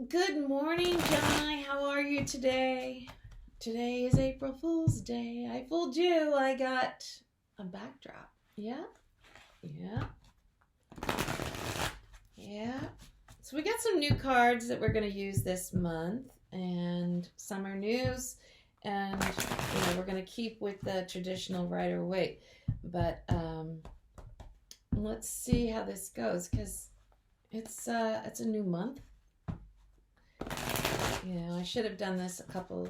Good morning, Gemini. How are you today? Today is April Fool's Day. I fooled you. I got a backdrop. Yeah. So we got some new cards that we're going to use this month, and summer news, and we're going to keep with the traditional Rider-Waite. But let's see how this goes, because it's a new month. I should have done this a couple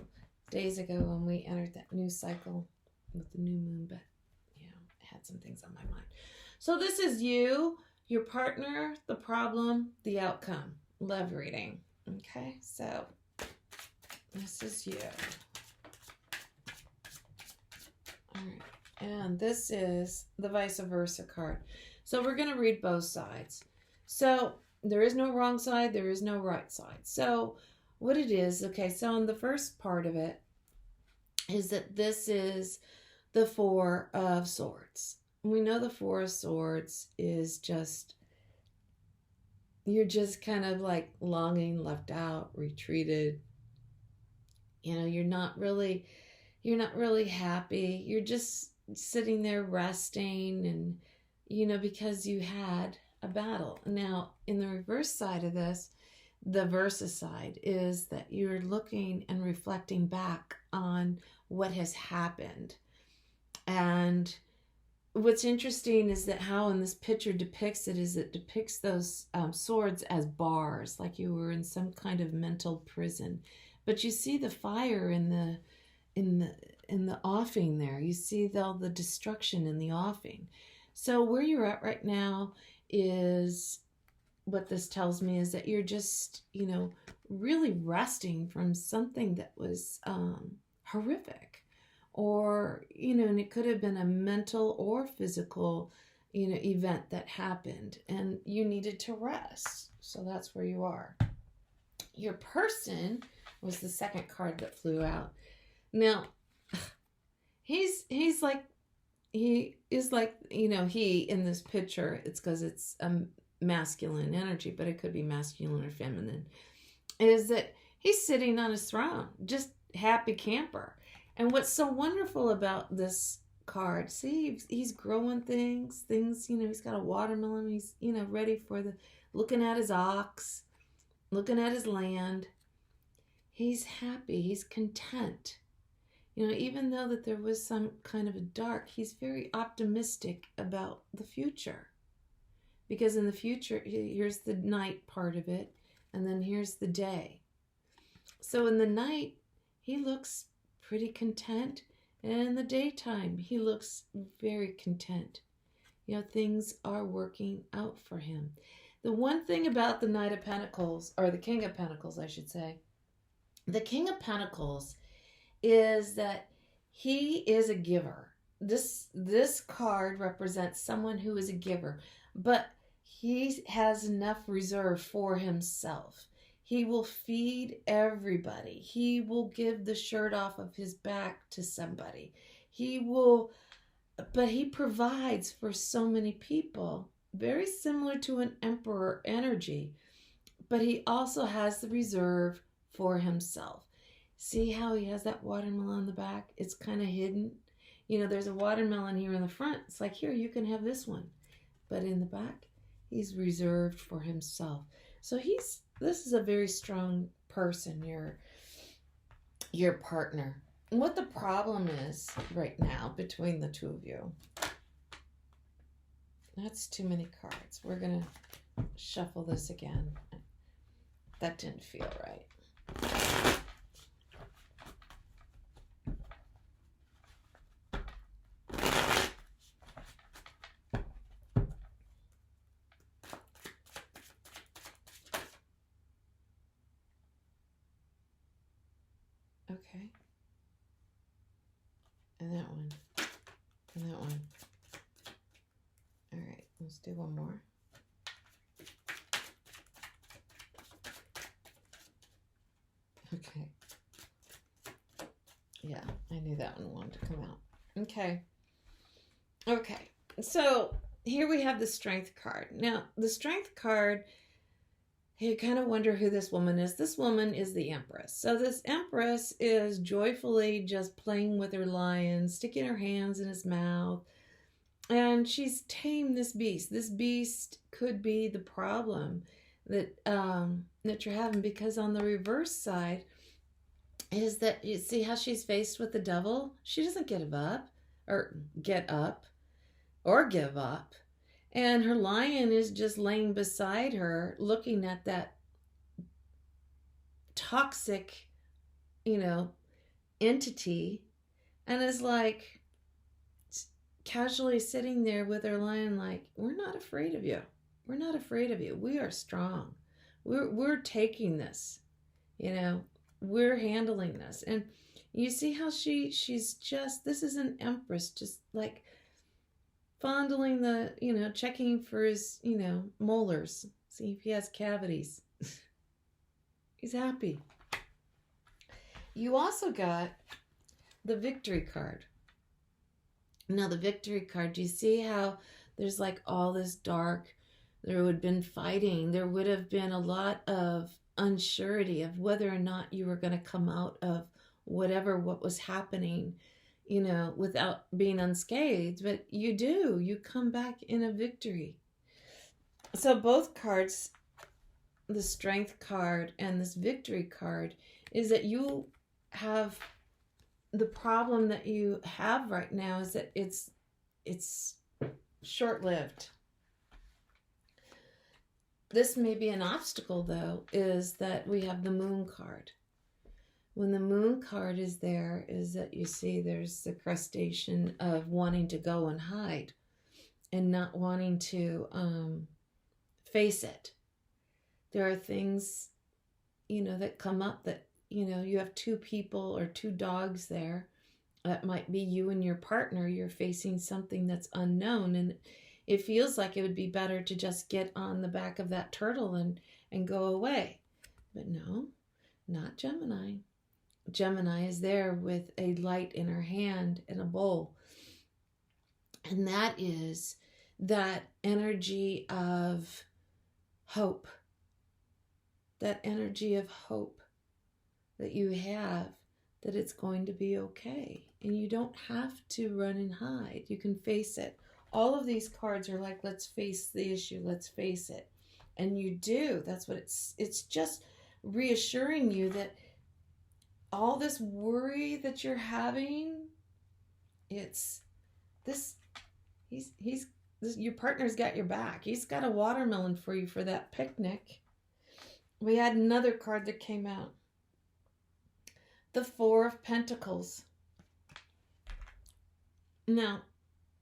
days ago when we entered that new cycle with the new moon, but I had some things on my mind. So this is you, your partner, the problem, the outcome. Love reading. Okay, so this is you. All right, and this is the vice versa card. So we're going to read both sides. So there is no wrong side, there is no right side. So what it is, okay, so on the first part of it is that this is the Four of Swords. We know the Four of Swords is just, you're just kind of like longing, left out, retreated. You're not really happy. You're just sitting there resting, and because you had a battle. Now, in the reverse side of this, the versa side, is that you're looking and reflecting back on what has happened. And what's interesting is that how in this picture depicts it is it depicts those swords as bars, like you were in some kind of mental prison. But you see the fire in the offing there. You see all the destruction in the offing. So where you're at right now is, what this tells me is that you're just, really resting from something that was horrific, or, and it could have been a mental or physical, event that happened, and you needed to rest. So that's where you are. Your person was the second card that flew out. Now, he is like, he in this picture, it's because it's masculine energy, but it could be masculine or feminine, is that he's sitting on his throne, just happy camper. And what's so wonderful about this card, see, he's growing things, he's got a watermelon, he's, ready for looking at his ox, looking at his land. He's happy, he's content. Even though that there was some kind of a dark, he's very optimistic about the future. Because in the future, here's the night part of it, and then here's the day. So in the night, he looks pretty content, and in the daytime, he looks very content. Things are working out for him. The one thing about the Knight of Pentacles, or the King of Pentacles, I should say, the King of Pentacles is that he is a giver. This card represents someone who is a giver, but he has enough reserve for himself. He will feed everybody. He will give the shirt off of his back to somebody. But he provides for so many people, very similar to an emperor energy, but he also has the reserve for himself. See how he has that watermelon on the back? It's kind of hidden. There's a watermelon here in the front. It's like, here, you can have this one. But in the back, he's reserved for himself. So this is a very strong person, your partner. And what the problem is right now between the two of you, that's too many cards. We're going to shuffle this again. That didn't feel right. Okay. And that one. And that one. All right, let's do one more. Okay. Yeah, I knew that one wanted to come out. Okay. Okay. So here we have the Strength card. Now, the Strength card, you kind of wonder who this woman is. This woman is the Empress. So this Empress is joyfully just playing with her lion, sticking her hands in his mouth. And she's tamed this beast. This beast could be the problem that you're having, because on the reverse side is that you see how she's faced with the devil. She doesn't get up or give up. And her lion is just laying beside her, looking at that toxic, entity, and is like casually sitting there with her lion like, we're not afraid of you. We're not afraid of you. We are strong. We're taking this. We're handling this. And you see how she's just, this is an Empress, just like fondling the, checking for his, molars. See if he has cavities. He's happy. You also got the Victory card. Now the Victory card, do you see how there's like all this dark, there would have been fighting, there would have been a lot of unsurety of whether or not you were going to come out of what was happening, without being unscathed, but you come back in a victory. So both cards, the Strength card and this Victory card, is that you have the problem that you have right now is that it's short-lived. This may be an obstacle, though, is that we have the Moon card. When the Moon card is there, is that you see there's the crustacean of wanting to go and hide and not wanting to face it. There are things, that come up that, you have two people or two dogs there. That might be you and your partner. You're facing something that's unknown, and it feels like it would be better to just get on the back of that turtle and go away. But no, not Gemini. Gemini is there with a light in her hand and a bowl. And that is that energy of hope. That energy of hope that you have, that it's going to be okay. And you don't have to run and hide. You can face it. All of these cards are like, let's face the issue. Let's face it. And you do. That's what it's just reassuring you that all this worry that you're having, your partner's got your back. He's got a watermelon for you for that picnic. We had another card that came out. The Four of Pentacles. Now,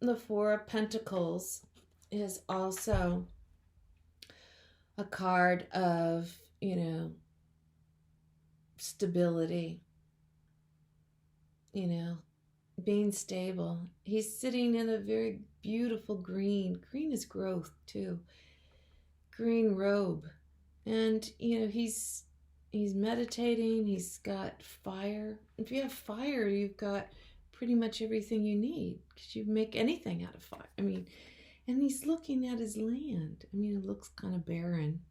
the Four of Pentacles is also a card of, stability, being stable. He's sitting in a very beautiful green. Green is growth too. Green robe. And, he's meditating. He's got fire. If you have fire, you've got pretty much everything you need, because you make anything out of fire. And he's looking at his land. It looks kind of barren.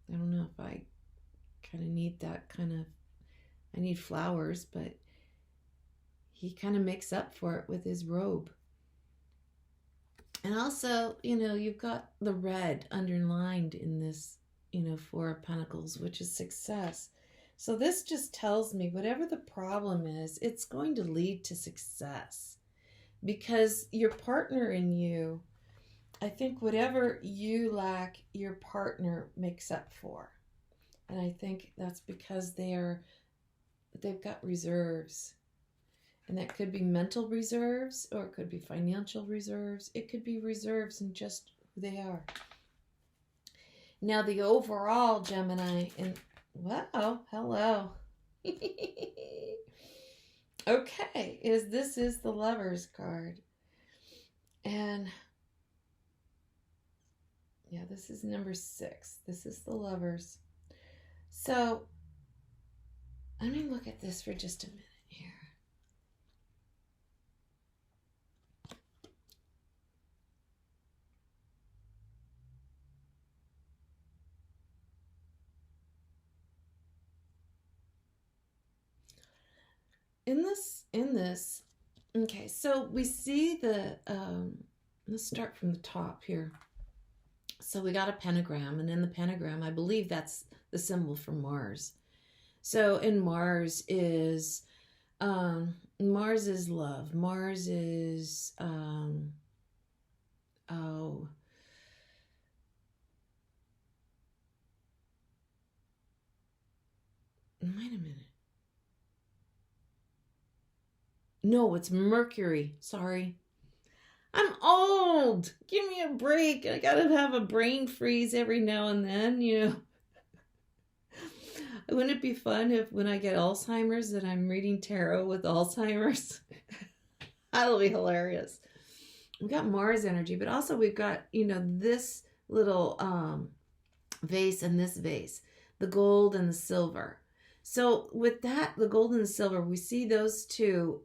I don't know if I kind of need that kind of, I need flowers, but he kind of makes up for it with his robe. And also, you've got the red underlined in this, Four of Pentacles, which is success. So this just tells me whatever the problem is, it's going to lead to success, because your partner and you, I think whatever you lack, your partner makes up for. And I think that's because they've got reserves. And that could be mental reserves, or it could be financial reserves. It could be reserves in just who they are. Now the overall Gemini, and wow, hello. Okay, this is the Lovers card. And yeah, this is number 6. This is the Lovers. So let me look at this for just a minute here. in this, okay, so we see the, let's start from the top here. So we got a pentagram, and in the pentagram, I believe that's the symbol for Mars. So in Mars is love. Mars is, oh, wait a minute. No, it's Mercury. Sorry. I'm old. Give me a break. I gotta have a brain freeze every now and then, you know. Wouldn't it be fun if when I get Alzheimer's that I'm reading tarot with Alzheimer's? That'll be hilarious. We got Mars energy, but also we've got, you know, this little vase and this vase, the gold and the silver. So with that, the gold and the silver, we see those two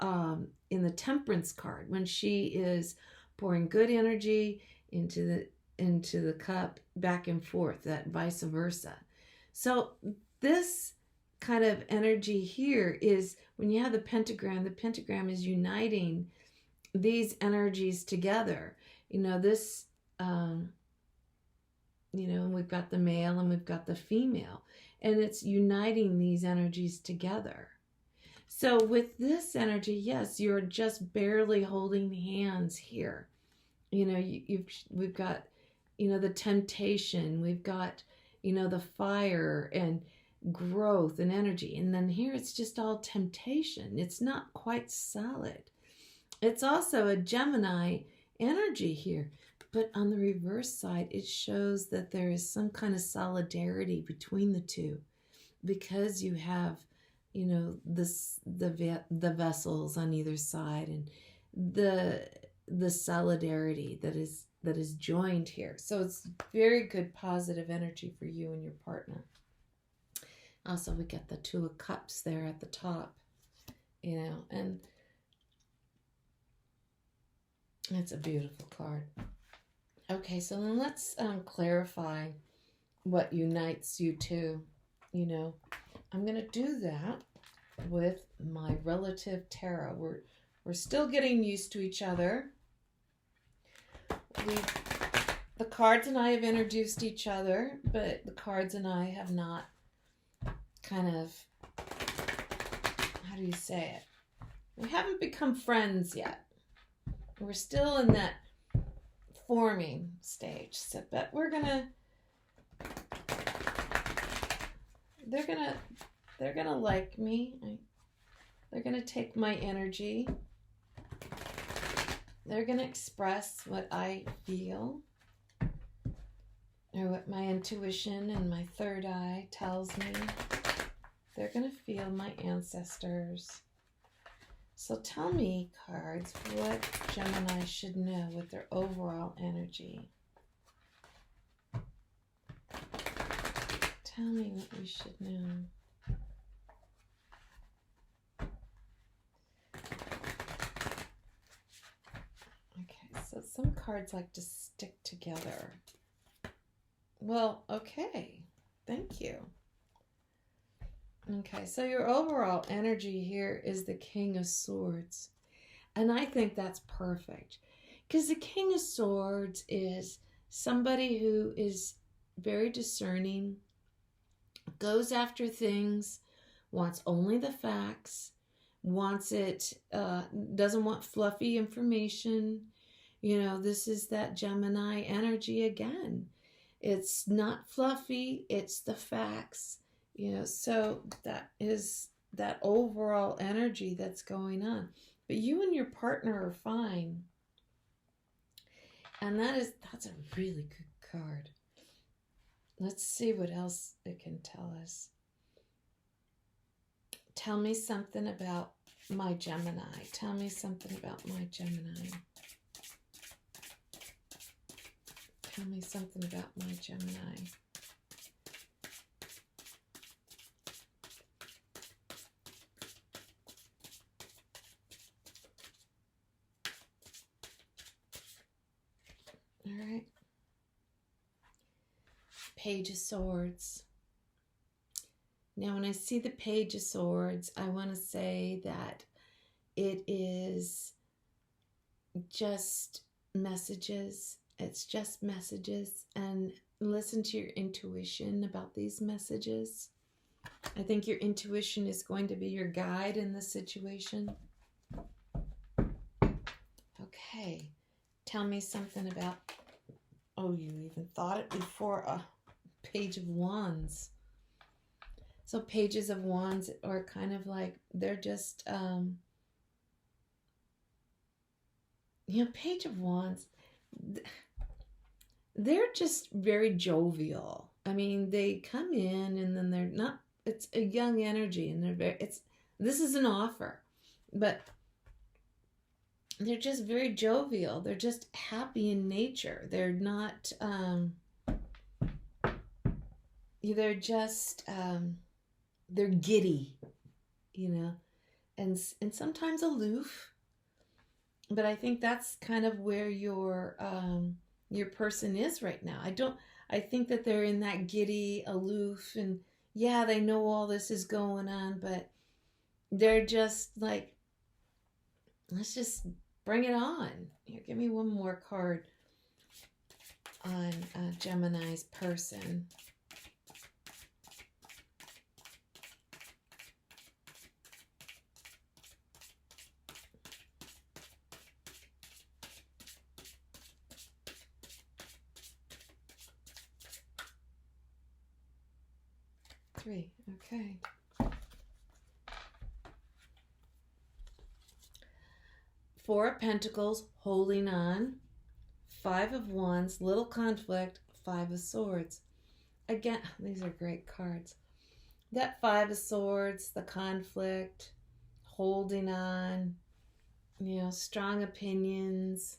in the Temperance card when she is pouring good energy into the cup back and forth, that vice versa. So this kind of energy here is when you have the pentagram is uniting these energies together. You know, this, you know, and we've got the male and we've got the female, and it's uniting these energies together. So with this energy, yes, you're just barely holding hands here. You know, we've got, you know, the temptation, we've got, you know, the fire and growth and energy. And then here it's just all temptation. It's not quite solid. It's also a Gemini energy here. But on the reverse side, it shows that there is some kind of solidarity between the two, because you have, you know, the vessels on either side, and the solidarity that is joined here. So it's very good positive energy for you and your partner. Also, we get the Two of Cups there at the top, you know, and it's a beautiful card. Okay, so then let's clarify what unites you two. You know, I'm going to do that with my relative tarot. We're still getting used to each other. The cards and I have introduced each other, but the cards and I have not kind of, how do you say it? We haven't become friends yet. We're still in that forming stage. So, but they're gonna like me. They're gonna take my energy. They're gonna express what I feel, or what my intuition and my third eye tells me. They're gonna feel my ancestors. So tell me, cards, what Gemini should know with their overall energy. Tell me what we should know. Okay, so some cards like to stick together. Well, okay. Thank you. Okay, so your overall energy here is the King of Swords. And I think that's perfect, because the King of Swords is somebody who is very discerning, goes after things, wants only the facts, wants it, doesn't want fluffy information. You know, this is that Gemini energy again. It's not fluffy, it's the facts. You know, so that is that overall energy that's going on. But you and your partner are fine. And that's a really good card. Let's see what else it can tell us. Tell me something about my Gemini. Tell me something about my Gemini. Tell me something about my Gemini. All right. Page of Swords. Now, when I see the Page of Swords, I want to say that it is just messages. It's just messages, and listen to your intuition about these messages. I think your intuition is going to be your guide in this situation. Okay, tell me something about, oh, you even thought it before, a Page of Wands. So Pages of Wands are kind of like, they're just, Page of Wands, they're just very jovial. I mean, they come in and then they're not, it's a young energy, and they're very, this is an offer, but they're just very jovial. They're just happy in nature. They're not, they're just, they're giddy, and sometimes aloof. But I think that's kind of where your person is right now. I think that they're in that giddy, aloof, and yeah, they know all this is going on, but they're just like, let's just bring it on. Here, give me one more card on Gemini's person. Three, okay. Four of Pentacles, holding on. Five of Wands, little conflict. Five of Swords. Again, these are great cards. That Five of Swords, the conflict, holding on, strong opinions.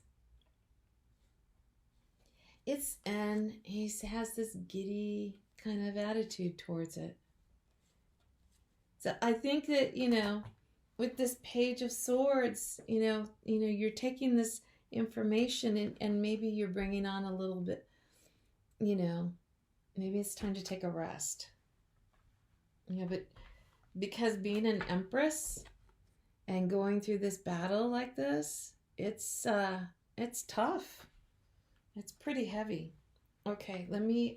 And he has this giddy kind of attitude towards it. So I think that, with this Page of Swords, you're taking this information and maybe you're bringing on a little bit, maybe it's time to take a rest. But because being an Empress and going through this battle like this, it's tough. It's pretty heavy. Okay, let me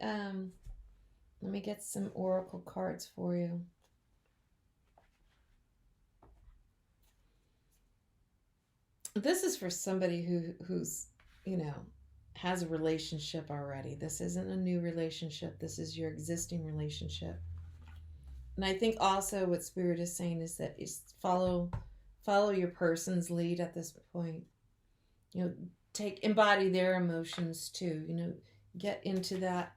get some oracle cards for you. This is for somebody who's, has a relationship already. This isn't a new relationship. This is your existing relationship. And I think also what Spirit is saying is that is follow your person's lead at this point. Embody their emotions too. Get into that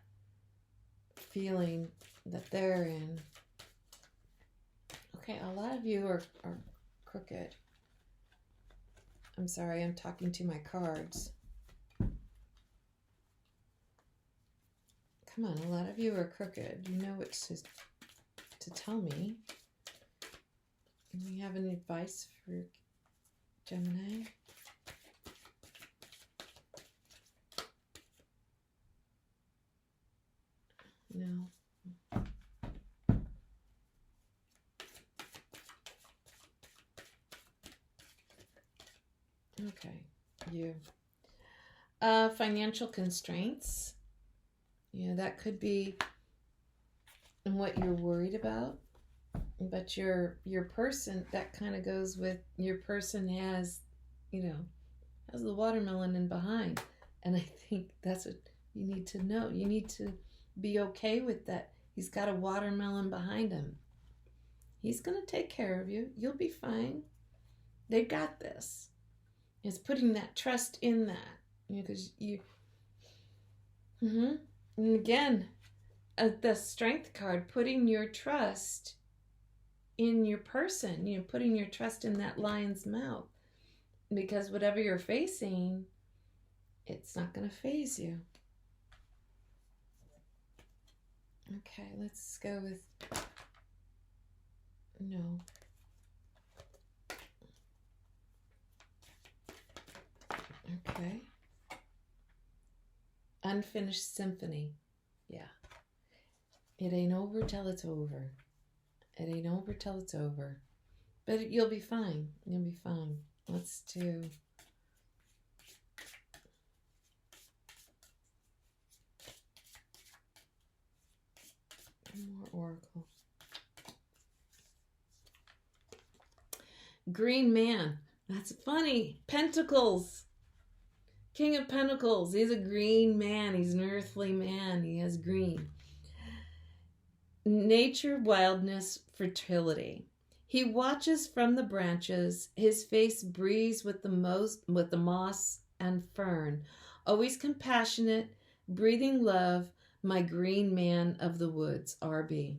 feeling that they're in. Okay, a lot of you are crooked. I'm sorry, I'm talking to my cards. Come on, a lot of you are crooked. You know what to tell me. Do you have any advice for Gemini? No. Okay, you. Financial constraints. That could be what you're worried about. But your person, that kind of goes with your person has the watermelon in behind. And I think that's what you need to know. You need to be okay with that. He's got a watermelon behind him. He's going to take care of you. You'll be fine. They got this. It's putting that trust in that. Because you... And again, the Strength card, putting your trust in your person. Putting your trust in that lion's mouth. Because whatever you're facing, it's not going to faze you. Okay, let's go with no. Okay. Unfinished symphony. Yeah. It ain't over till it's over. It ain't over till it's over. But you'll be fine. You'll be fine. Let's do... more oracle. Green man. That's funny. Pentacles. King of Pentacles. He's a green man. He's an earthly man. He has green. Nature, wildness, fertility. He watches from the branches. His face breathes with the moss and fern. Always compassionate, breathing love. My green man of the woods, RB.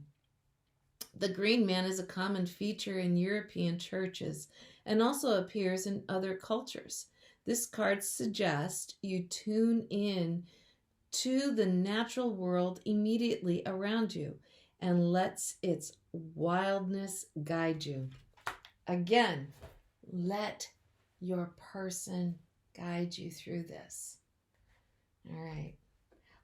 The green man is a common feature in European churches and also appears in other cultures. This card suggests you tune in to the natural world immediately around you and lets its wildness guide you. Again, let your person guide you through this. All right.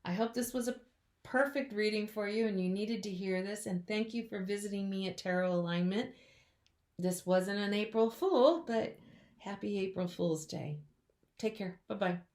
I hope this was a perfect reading for you and you needed to hear this, and thank you for visiting me at Tarot Alignment. This wasn't an April Fool, but happy April Fool's Day. Take care. Bye-bye.